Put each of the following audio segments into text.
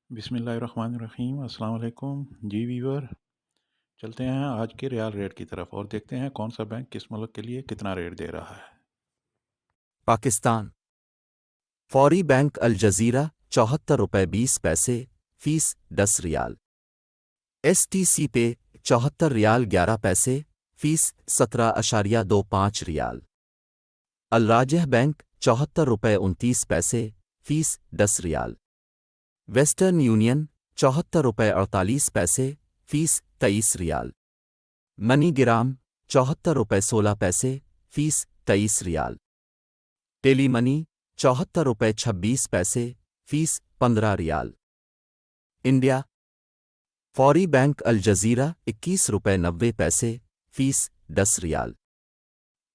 बिस्मिल्लाहिर्रहमानिर्रहीम अस्सलाम वालेकुम जी वीवर। चलते हैं आज के रियाल रेट की तरफ और देखते हैं कौन सा बैंक किस मुल्क के लिए कितना रेट दे रहा है। पाकिस्तान। फौरी बैंक अल जजीरा 74 रुपये 20 पैसे फीस 10 रियाल। STC पे 74 रियाल 11 पैसे फीस 17.25 रियाल। अल राजह बैंक 74 रुपये 29 पैसे फीस 10 रियाल। वेस्टर्न यूनियन 74 रुपये 48 पैसे फीस 23 रियाल। मनीग्राम 74 रुपये 16 पैसे फीस 23 रियाल। टेली मनी 74 रुपये 26 पैसे फीस 15 रियाल। इंडिया फौरी बैंक अल जजीरा 21 रुपये 90 पैसे फीस 10 रियाल।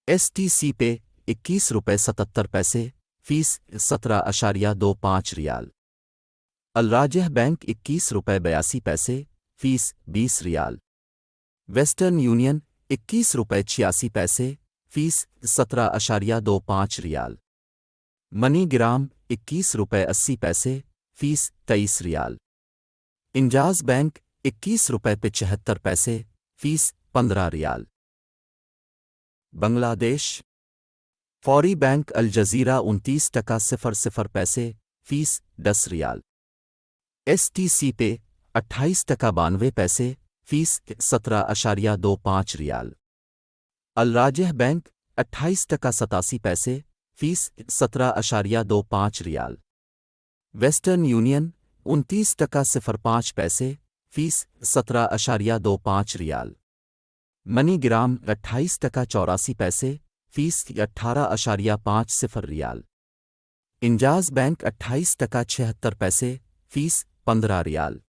STC पे 21 रुपये 77 पैसे फीस 17.25 रियाल। अल राजह बैंक 21 रुपये 82 पैसे फीस 20 रियाल। वेस्टर्न यूनियन 21 रुपये 86 पैसे फीस 17.25 रियाल। मनीग्राम 21 रुपये 80 पैसे फीस 23 रियाल। इंजाज बैंक 21 रुपये 75 पैसे फीस 15 रियाल। बांग्लादेश फौरी बैंक अल जजीरा 29 टका 00 पैसे फीस 10 रियाल। STC पे 28 टका 92 पैसे फीस 17.25 रियाल। अल राजह बैंक 28 टका 87 पैसे फीस 17.25 रियाल। वेस्टर्न यूनियन 29 टका 05 पैसे फीस 17.25 रियाल। मनीग्राम 28 टका 84 पैसे फीस 18.50 रियाल। इंजाज बैंक 28 टका 76 पैसे फीस 15 रियाल।